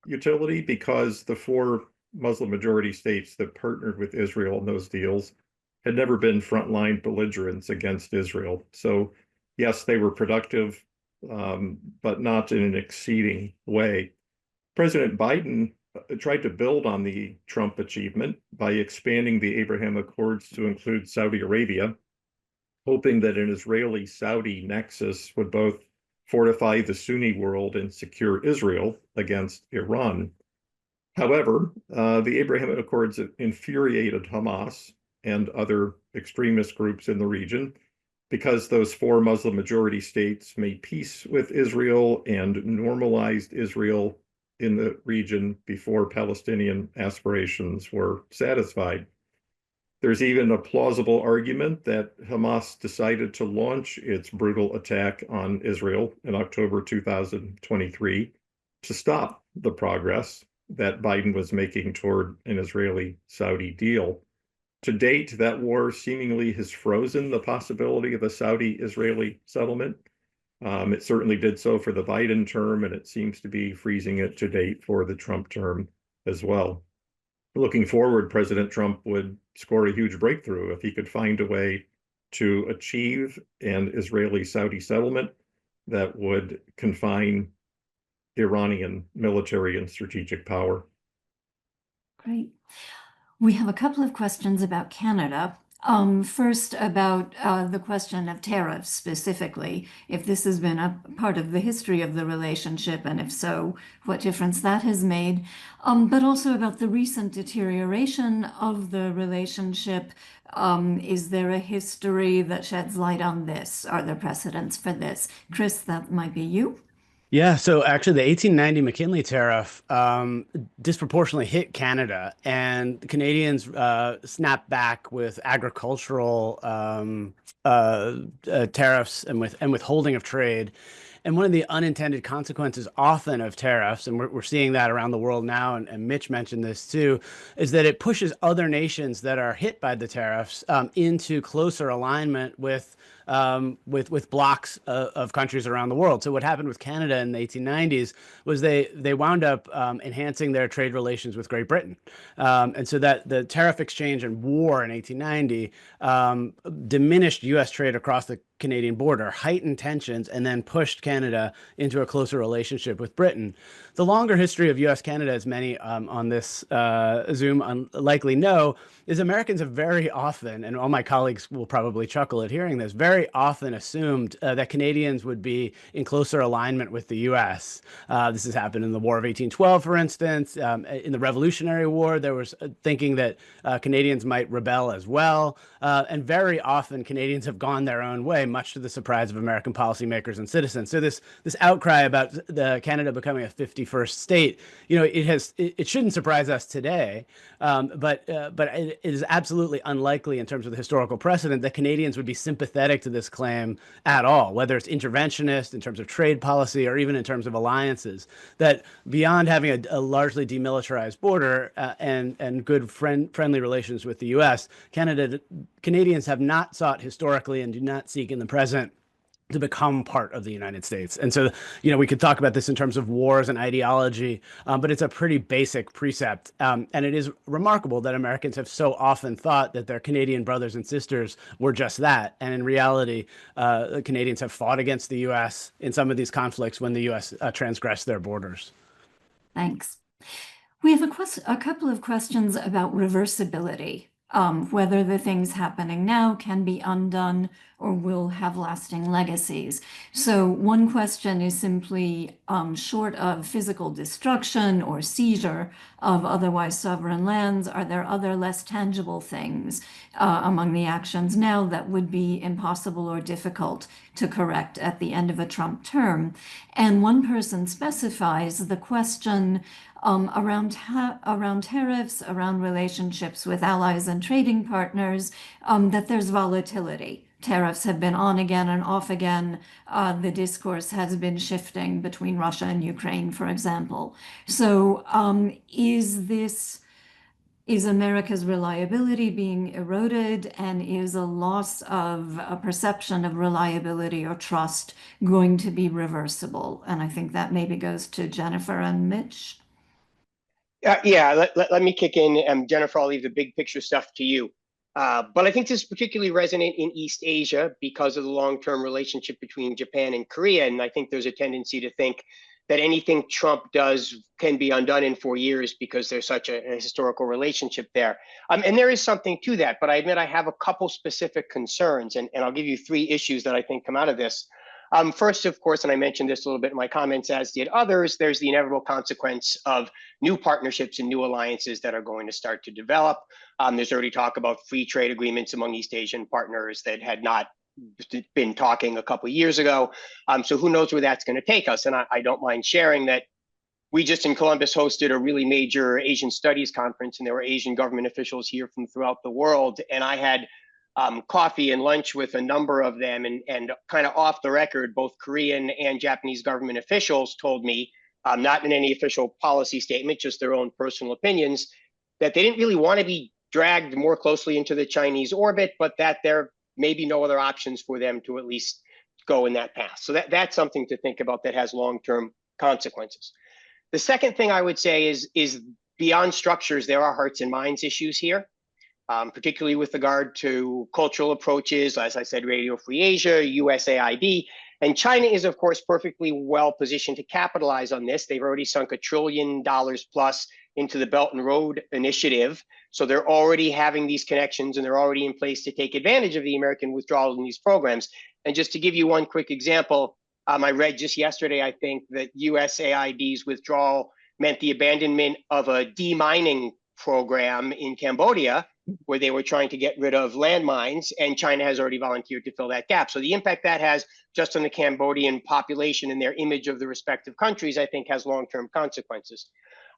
utility because the 4 Muslim majority states that partnered with Israel in those deals had never been frontline belligerents against Israel. So yes, they were productive, but not in an exceeding way. President Biden tried to build on the Trump achievement by expanding the Abraham Accords to include Saudi Arabia, hoping that an Israeli-Saudi nexus would both fortify the Sunni world and secure Israel against Iran. However, the Abraham Accords infuriated Hamas and other extremist groups in the region because those 4 Muslim majority states made peace with Israel and normalized Israel in the region before Palestinian aspirations were satisfied. There's even a plausible argument that Hamas decided to launch its brutal attack on Israel in October 2023 to stop the progress that Biden was making toward an Israeli-Saudi deal. To date, that war seemingly has frozen the possibility of a Saudi-Israeli settlement. It certainly did so for the Biden term, and it seems to be freezing it to date for the Trump term as well. Looking forward, President Trump would score a huge breakthrough if he could find a way to achieve an Israeli-Saudi settlement that would confine Iranian military and strategic power. Great. We have a couple of questions about Canada. First, about the question of tariffs specifically, if this has been a part of the history of the relationship, and if so, what difference that has made, but also about the recent deterioration of the relationship. Is there a history that sheds light on this? Are there precedents for this? Chris, that might be you. Yeah, so actually the 1890 McKinley tariff disproportionately hit Canada, and the Canadians snapped back with agricultural tariffs and withholding of trade. And one of the unintended consequences often of tariffs, and we're seeing that around the world now, and Mitch mentioned this too, is that it pushes other nations that are hit by the tariffs into closer alignment with with blocks of countries around the world. So what happened with Canada in the 1890s was they wound up enhancing their trade relations with Great Britain. And so that the tariff exchange and war in 1890 diminished U.S. trade across the Canadian border, heightened tensions, and then pushed Canada into a closer relationship with Britain. The longer history of U.S.-Canada, as many on this Zoom likely know, is Americans have very often, and all my colleagues will probably chuckle at hearing this, very often assumed that Canadians would be in closer alignment with the U.S. This has happened in the War of 1812, for instance. In the Revolutionary War, there was thinking that Canadians might rebel as well. And very often, Canadians have gone their own way, much to the surprise of American policymakers and citizens. So this outcry about Canada becoming a 51st state, it shouldn't surprise us today, but it is absolutely unlikely in terms of the historical precedent that Canadians would be sympathetic to this claim at all, whether it's interventionist in terms of trade policy or even in terms of alliances. That beyond having a largely demilitarized border and good friendly relations with the U.S., Canadians have not sought historically and do not seek in the present to become part of the United States. And so, we could talk about this in terms of wars and ideology, but it's a pretty basic precept. And it is remarkable that Americans have so often thought that their Canadian brothers and sisters were just that. And in reality, Canadians have fought against the U.S. in some of these conflicts when the U.S. Transgressed their borders. Thanks. We have a couple of questions about reversibility. Whether the things happening now can be undone or will have lasting legacies. So one question is simply, short of physical destruction or seizure of otherwise sovereign lands, are there other less tangible things among the actions now that would be impossible or difficult to correct at the end of a Trump term? And one person specifies the question around tariffs, around relationships with allies and trading partners, that there's volatility. Tariffs have been on again and off again. The discourse has been shifting between Russia and Ukraine, for example. So is America's reliability being eroded, and is a loss of a perception of reliability or trust going to be reversible? And I think that maybe goes to Jennifer and Mitch. Let me kick in. Jennifer, I'll leave the big picture stuff to you. But I think this is particularly resonant in East Asia because of the long-term relationship between Japan and Korea. And I think there's a tendency to think that anything Trump does can be undone in 4 years because there's such a historical relationship there. And there is something to that, but I admit I have a couple specific concerns, and I'll give you 3 issues that I think come out of this. First, of course, and I mentioned this a little bit in my comments, as did others, there's the inevitable consequence of new partnerships and new alliances that are going to start to develop. There's already talk about free trade agreements among East Asian partners that had not been talking a couple of years ago. So who knows where that's going to take us? And I don't mind sharing that we just in Columbus hosted a really major Asian studies conference, and there were Asian government officials here from throughout the world. And I had coffee and lunch with a number of them, and kind of off the record, both Korean and Japanese government officials told me, not in any official policy statement, just their own personal opinions, that they didn't really want to be dragged more closely into the Chinese orbit, but that there may be no other options for them to at least go in that path. So that's something to think about that has long-term consequences. The second thing I would say is beyond structures, there are hearts and minds issues here. Particularly with regard to cultural approaches, as I said, Radio Free Asia, USAID. And China is, of course, perfectly well positioned to capitalize on this. They've already sunk $1 trillion plus into the Belt and Road Initiative. So they're already having these connections, and they're already in place to take advantage of the American withdrawal in these programs. And just to give you one quick example, I read just yesterday, I think, that USAID's withdrawal meant the abandonment of a demining program in Cambodia, where they were trying to get rid of landmines, and China has already volunteered to fill that gap. So the impact that has just on the Cambodian population and their image of the respective countries, I think, has long-term consequences.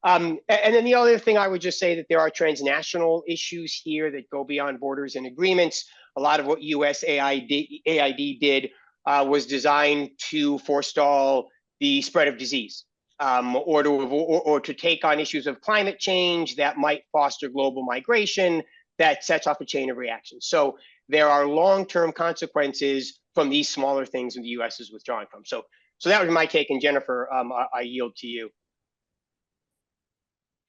And then the other thing I would just say that there are transnational issues here that go beyond borders and agreements. A lot of what USAID did was designed to forestall the spread of disease. Or to take on issues of climate change that might foster global migration that sets off a chain of reactions. So there are long-term consequences from these smaller things the U.S. is withdrawing from. So that was my take. And Jennifer, I yield to you.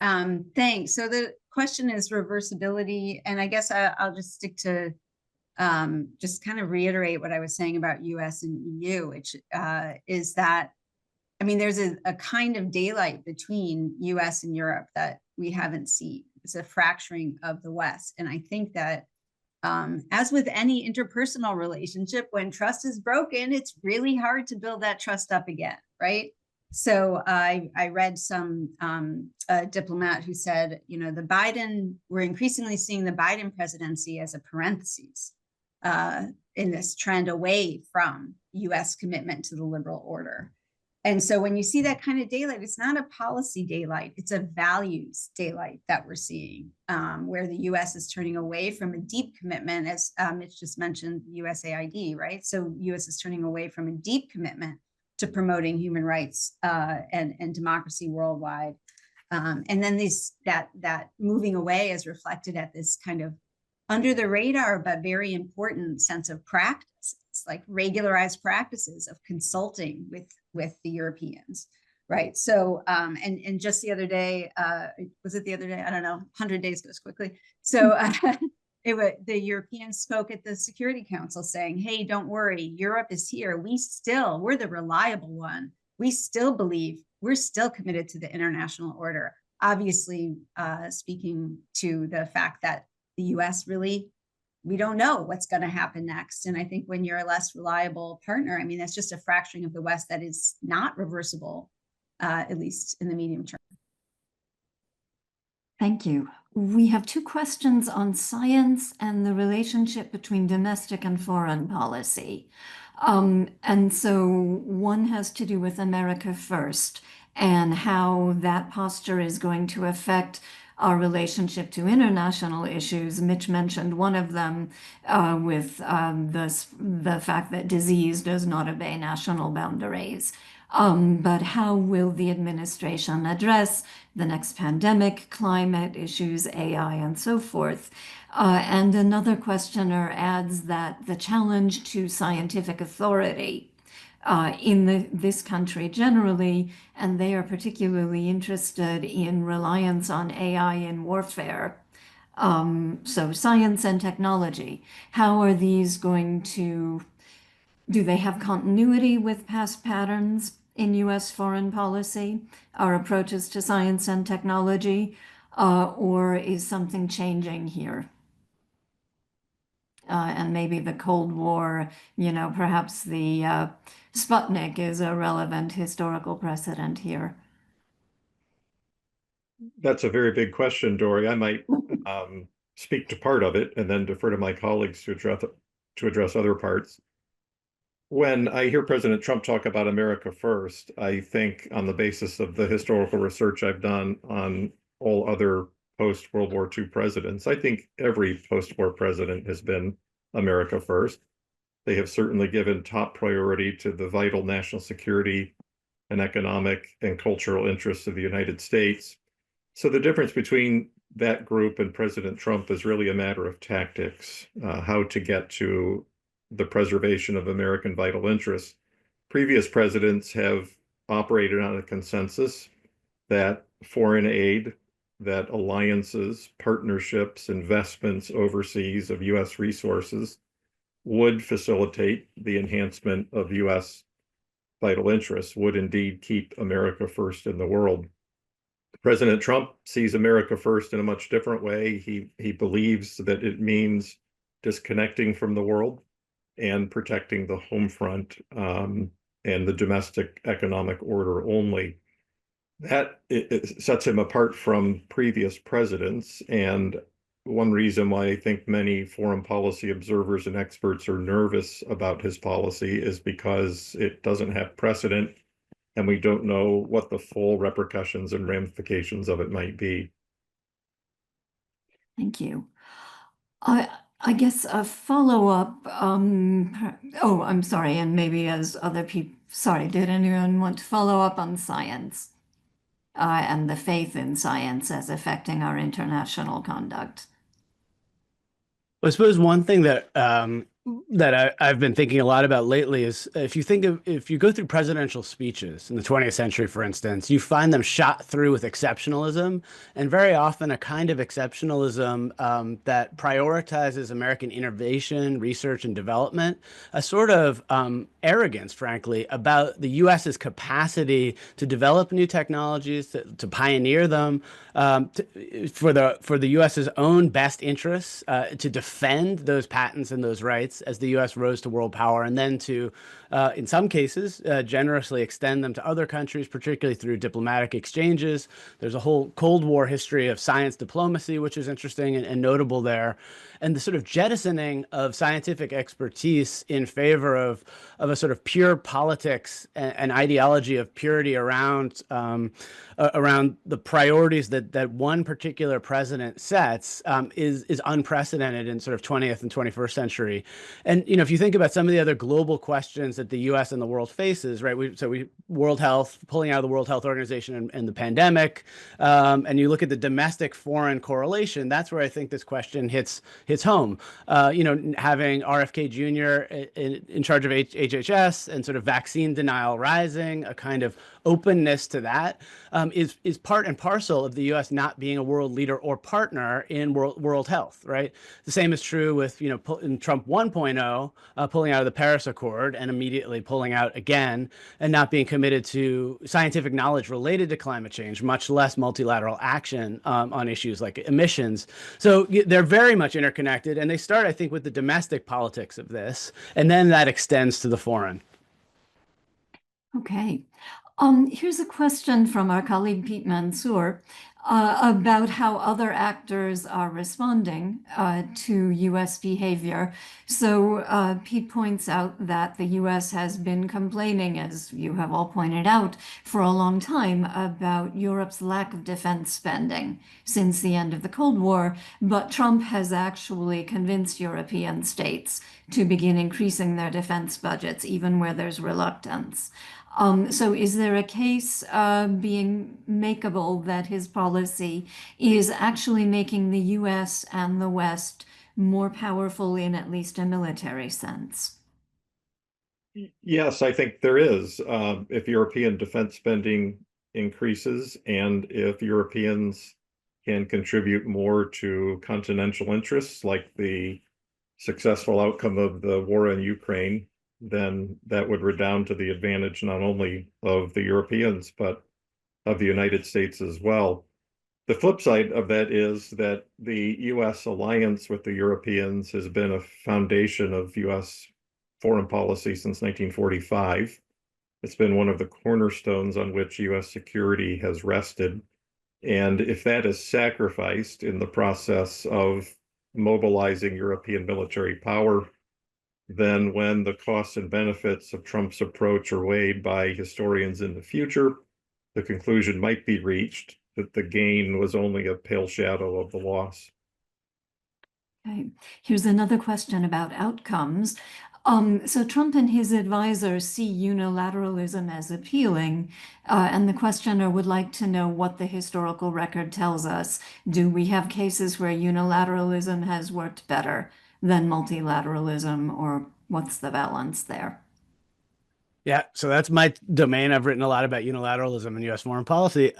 Thanks. So the question is reversibility, and I guess I'll just stick to just kind of reiterate what I was saying about US and EU, which is that, I mean, there's a kind of daylight between US and Europe that we haven't seen. It's a fracturing of the West. And I think that as with any interpersonal relationship, when trust is broken, it's really hard to build that trust up again, right? So I read some a diplomat who said, you know, we're increasingly seeing the Biden presidency as a parenthesis in this trend away from US commitment to the liberal order. And so when you see that kind of daylight, it's not a policy daylight, it's a values daylight that we're seeing, where the US is turning away from a deep commitment, as Mitch just mentioned, USAID, right? So US is turning away from a deep commitment to promoting human rights and democracy worldwide. And then that moving away is reflected at this kind of under the radar, but very important sense of practice. It's like regularized practices of consulting with the Europeans, right? So, and just the other day, was it the other day? I don't know, 100 days goes quickly. So the Europeans spoke at the Security Council saying, hey, don't worry, Europe is here. We're the reliable one. We still believe, we're still committed to the international order. Obviously, speaking to the fact that the US really, we don't know what's going to happen next. And I think when you're a less reliable partner, I mean, that's just a fracturing of the West that is not reversible, at least in the medium term. Thank you. We have two questions on science and the relationship between domestic and foreign policy. And so one has to do with America First and how that posture is going to affect our relationship to international issues. Mitch mentioned one of them with the fact that disease does not obey national boundaries. But how will the administration address the next pandemic, climate issues, AI, and so forth? And another questioner adds that the challenge to scientific authority in this country generally, and they are particularly interested in reliance on AI in warfare. So science and technology, how are these going to, do they have continuity with past patterns in US foreign policy, our approaches to science and technology, or is something changing here? And maybe the Cold War, you know, perhaps the Sputnik is a relevant historical precedent here. That's a very big question, Dory. I might speak to part of it and then defer to my colleagues to address other parts. When I hear President Trump talk about America First, I think on the basis of the historical research I've done on all other post-World War II presidents, I think every post-war president has been America First. They have certainly given top priority to the vital national security and economic and cultural interests of the United States. So the difference between that group and President Trump is really a matter of tactics, how to get to the preservation of American vital interests. Previous presidents have operated on a consensus that foreign aid, that alliances, partnerships, investments overseas of US resources would facilitate the enhancement of US vital interests, would indeed keep America first in the world. President Trump sees America first in a much different way. He believes that it means disconnecting from the world and protecting the home front and the domestic economic order only. That it sets him apart from previous presidents. And one reason why I think many foreign policy observers and experts are nervous about his policy is because it doesn't have precedent, and we don't know what the full repercussions and ramifications of it might be. Thank you. I guess a follow-up, oh, I'm sorry, and maybe as other people, sorry, did anyone want to follow up on science and the faith in science as affecting our international conduct? I suppose one thing that that I've been thinking a lot about lately is if you go through presidential speeches in the 20th century, for instance, you find them shot through with exceptionalism, and very often a kind of exceptionalism that prioritizes American innovation, research, and development, a sort of arrogance, frankly, about the U.S.'s capacity to develop new technologies, to pioneer them, for the U.S.'s own best interests, to defend those patents and those rights as the U.S. rose to world power, and then to, in some cases, generously extend them to other countries, particularly through diplomatic exchanges. There's a whole Cold War history of science diplomacy, which is interesting and notable there. And the sort of jettisoning of scientific expertise in favor of a sort of pure politics and ideology of purity around the priorities that one particular president sets is unprecedented in sort of 20th and 21st century. And if you think about some of the other global questions that the U.S. and the world faces, right? World Health, pulling out of the World Health Organization and the pandemic, and you look at the domestic foreign correlation, that's where I think this question hits home. Having RFK Jr. in charge of HHS and sort of vaccine denial rising, a kind of openness to that is part and parcel of the U.S. not being a world leader or partner in world health, right? The same is true with, in Trump 1.0, pulling out of the Paris Accord and immediately pulling out again and not being committed to scientific knowledge related to climate change, much less multilateral action on issues like emissions. So they're very much interconnected, and they start, I think, with the domestic politics of this, and then that extends to the foreign. Okay. Here's a question from our colleague Pete Mansour about how other actors are responding to U.S. behavior. So Pete points out that the U.S. has been complaining, as you have all pointed out, for a long time about Europe's lack of defense spending since the end of the Cold War, but Trump has actually convinced European states to begin increasing their defense budgets, even where there's reluctance. So is there a case being makeable that his policy is actually making the U.S. and the West more powerful in at least a military sense? Yes, I think there is. If European defense spending increases and if Europeans can contribute more to continental interests, like the successful outcome of the war in Ukraine, then that would redound to the advantage not only of the Europeans, but of the United States as well. The flip side of that is that the U.S. alliance with the Europeans has been a foundation of U.S. foreign policy since 1945. It's been one of the cornerstones on which U.S. security has rested. And if that is sacrificed in the process of mobilizing European military power, then when the costs and benefits of Trump's approach are weighed by historians in the future, the conclusion might be reached that the gain was only a pale shadow of the loss. Okay, here's another question about outcomes. So Trump and his advisors see unilateralism as appealing, and the questioner would like to know what the historical record tells us. Do we have cases where unilateralism has worked better than multilateralism, or what's the balance there? Yeah, so that's my domain. I've written a lot about unilateralism in U.S. foreign policy.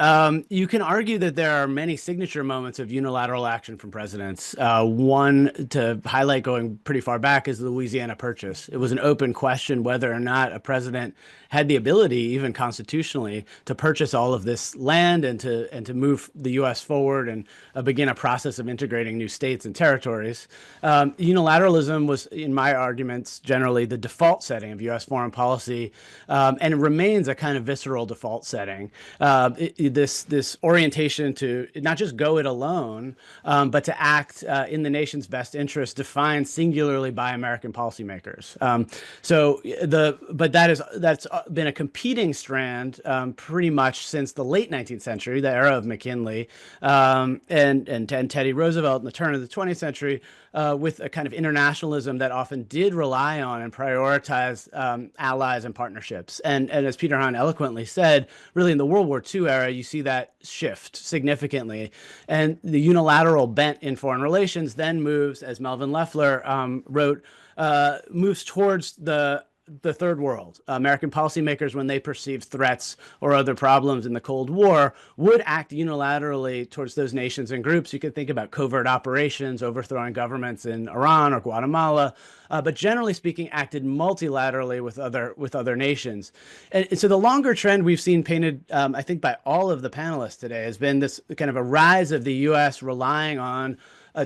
You can argue that there are many signature moments of unilateral action from presidents. One to highlight going pretty far back is the Louisiana Purchase. It was an open question whether or not a president had the ability, even constitutionally, to purchase all of this land and to move the U.S. forward and begin a process of integrating new states and territories. Unilateralism was, in my arguments, generally the default setting of U.S. foreign policy, and it remains a kind of visceral default setting. This orientation to not just go it alone, but to act in the nation's best interest, defined singularly by American policymakers. But that's been a competing strand pretty much since the late 19th century, the era of McKinley, and Teddy Roosevelt in the turn of the 20th century, with a kind of internationalism that often did rely on and prioritize allies and partnerships. And as Peter Hahn eloquently said, really in the World War II era, you see that shift significantly. And the unilateral bent in foreign relations then moves, as Melvin Loeffler wrote, moves towards the third world. American policymakers, when they perceived threats or other problems in the Cold War, would act unilaterally towards those nations and groups. You could think about covert operations, overthrowing governments in Iran or Guatemala, but generally speaking, acted multilaterally with other nations. And so the longer trend we've seen painted, I think, by all of the panelists today has been this kind of a rise of the U.S. relying on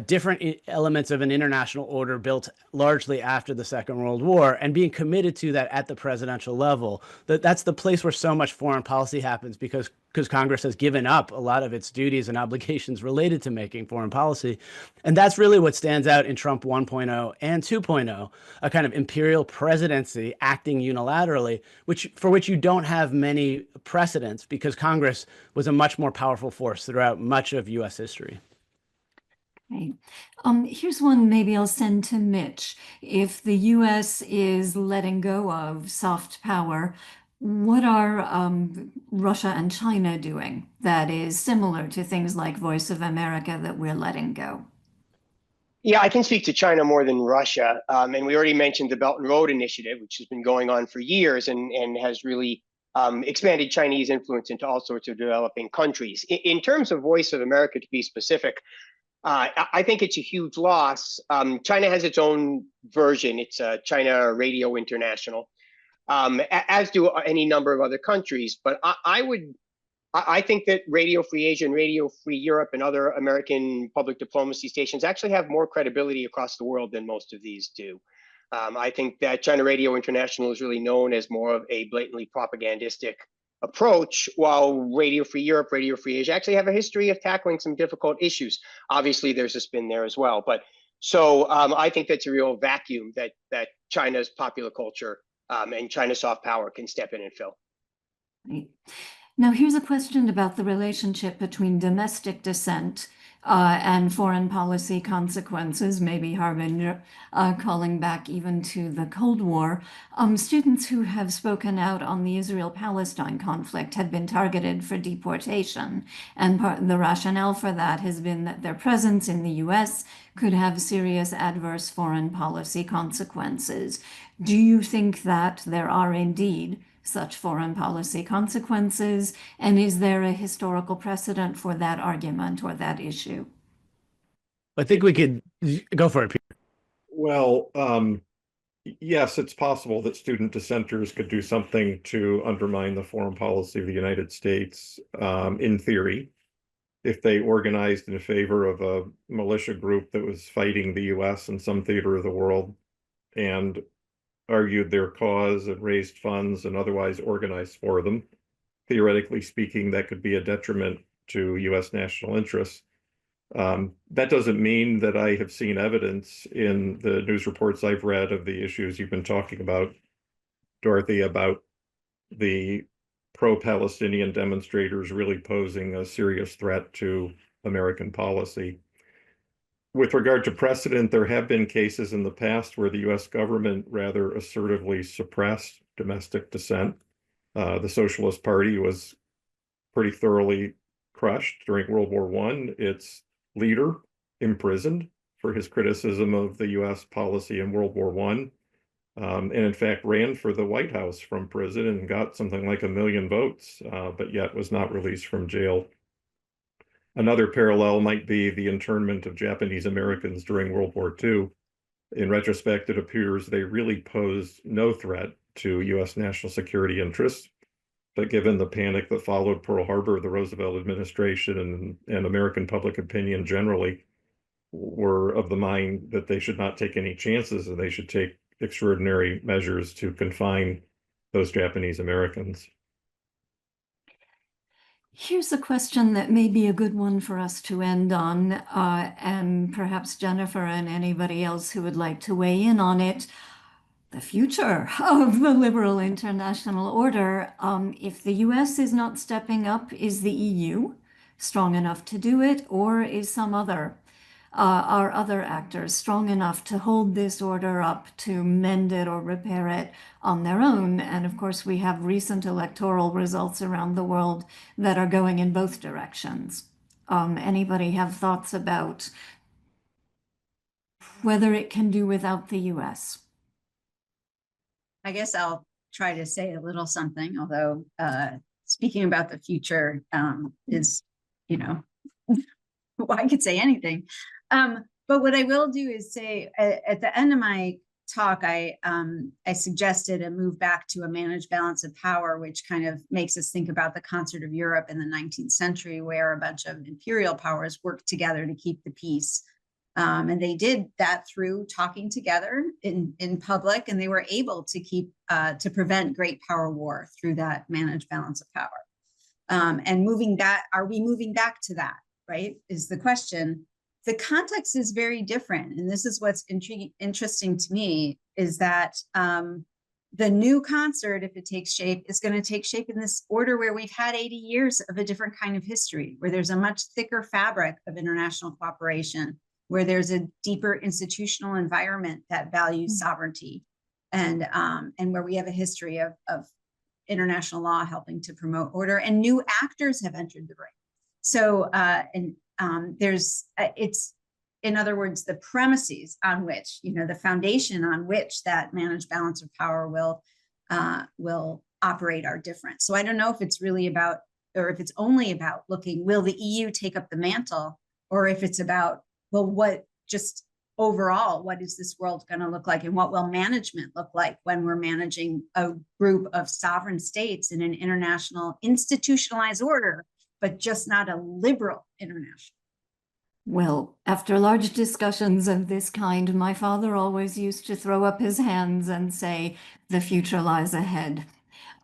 different elements of an international order built largely after the Second World War and being committed to that at the presidential level. That's the place where so much foreign policy happens because Congress has given up a lot of its duties and obligations related to making foreign policy. And that's really what stands out in Trump 1.0 and 2.0, a kind of imperial presidency acting unilaterally, for which you don't have many precedents because Congress was a much more powerful force throughout much of U.S. history. Right. Here's one maybe I'll send to Mitch. If the U.S. is letting go of soft power, what are Russia and China doing that is similar to things like Voice of America that we're letting go? Yeah, I can speak to China more than Russia. And we already mentioned the Belt and Road Initiative, which has been going on for years and has really expanded Chinese influence into all sorts of developing countries. In terms of Voice of America, to be specific, I think it's a huge loss. China has its own version. It's China Radio International, as do any number of other countries. But I think that Radio Free Asia and Radio Free Europe and other American public diplomacy stations actually have more credibility across the world than most of these do. I think that China Radio International is really known as more of a blatantly propagandistic approach, while Radio Free Europe, Radio Free Asia actually have a history of tackling some difficult issues. Obviously, there's a spin there as well. But so I think that's a real vacuum that China's popular culture and China's soft power can step in and fill. Right. Now, here's a question about the relationship between domestic dissent and foreign policy consequences, maybe Harbinger calling back even to the Cold War. Students who have spoken out on the Israel-Palestine conflict have been targeted for deportation, and the rationale for that has been that their presence in the U.S. could have serious adverse foreign policy consequences. Do you think that there are indeed such foreign policy consequences? And is there a historical precedent for that argument or that issue? I think we could go for it, Peter. Well, yes, it's possible that student dissenters could do something to undermine the foreign policy of the United States, in theory, if they organized in favor of a militia group that was fighting the U.S. in some theater of the world and argued their cause and raised funds and otherwise organized for them. Theoretically speaking, that could be a detriment to U.S. national interests. That doesn't mean that I have seen evidence in the news reports I've read of the issues you've been talking about, Dorothy, about the pro-Palestinian demonstrators really posing a serious threat to American policy. With regard to precedent, there have been cases in the past where the U.S. government rather assertively suppressed domestic dissent. The Socialist Party was pretty thoroughly crushed during World War I. Its leader imprisoned for his criticism of the U.S. policy in World War I, and in fact ran for the White House from prison and got something like 1 million votes, but yet was not released from jail. Another parallel might be the internment of Japanese Americans during World War II. In retrospect, it appears they really posed no threat to U.S. national security interests. But given the panic that followed Pearl Harbor, the Roosevelt administration and American public opinion generally were of the mind that they should not take any chances and they should take extraordinary measures to confine those Japanese Americans. Here's a question that may be a good one for us to end on, and perhaps Jennifer and anybody else who would like to weigh in on it. The future of the liberal international order. If the US is not stepping up, is the EU strong enough to do it, or is are other actors strong enough to hold this order up, to mend it or repair it on their own? And of course, we have recent electoral results around the world that are going in both directions. Anybody have thoughts about whether it can do without the US. I guess I'll try to say a little something, although speaking about the future is, you know, well, I could say anything. But what I will do is say at the end of my talk, I suggested a move back to a managed balance of power, which kind of makes us think about the concert of Europe in the 19th century, where a bunch of imperial powers worked together to keep the peace. And they did that through talking together in public, and they were able to keep to prevent great power war through that managed balance of power. And moving that, are we moving back to that, right, is the question. The context is very different. And this is what's interesting to me, is that the new concert, if it takes shape, is going to take shape in this order where we've had 80 years of a different kind of history, where there's a much thicker fabric of international cooperation, where there's a deeper institutional environment that values sovereignty, and where we have a history of international law helping to promote order, and new actors have entered the ring. So, it's, in other words, the premises on which, the foundation on which that managed balance of power will operate are different. So I don't know if it's really about, or if it's only about looking, will the EU take up the mantle, or if it's about, well, what just overall, what is this world going to look like, and what will management look like when we're managing a group of sovereign states in an international institutionalized order, but just not a liberal international? Well, after large discussions of this kind, my father always used to throw up his hands and say, "The future lies ahead."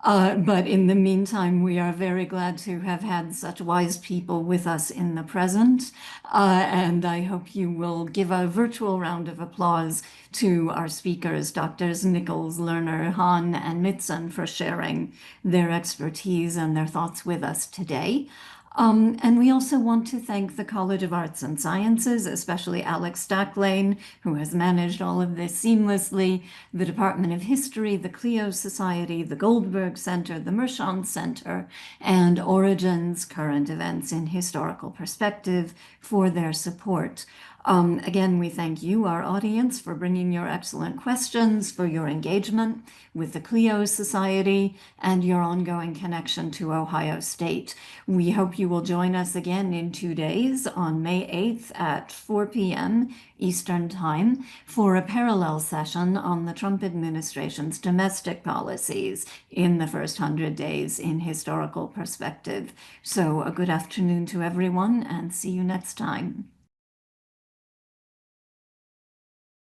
But in the meantime, we are very glad to have had such wise people with us in the present. And I hope you will give a virtual round of applause to our speakers, Drs. Nichols, Lerner, Hahn, and Mitzen, for sharing their expertise and their thoughts with us today. And we also want to thank the College of Arts and Sciences, especially Alex Stacklane, who has managed all of this seamlessly, the Department of History, the Clio Society, the Goldberg Center, the Mershon Center, and Origins Current Events in Historical Perspective for their support. Again, we thank you, our audience, for bringing your excellent questions, for your engagement with the Clio Society, and your ongoing connection to Ohio State. We hope you will join us again in 2 days on May 8th at 4 p.m. Eastern Time for a parallel session on the Trump administration's domestic policies in the first 100 days in historical perspective. So a good afternoon to everyone, and see you next time.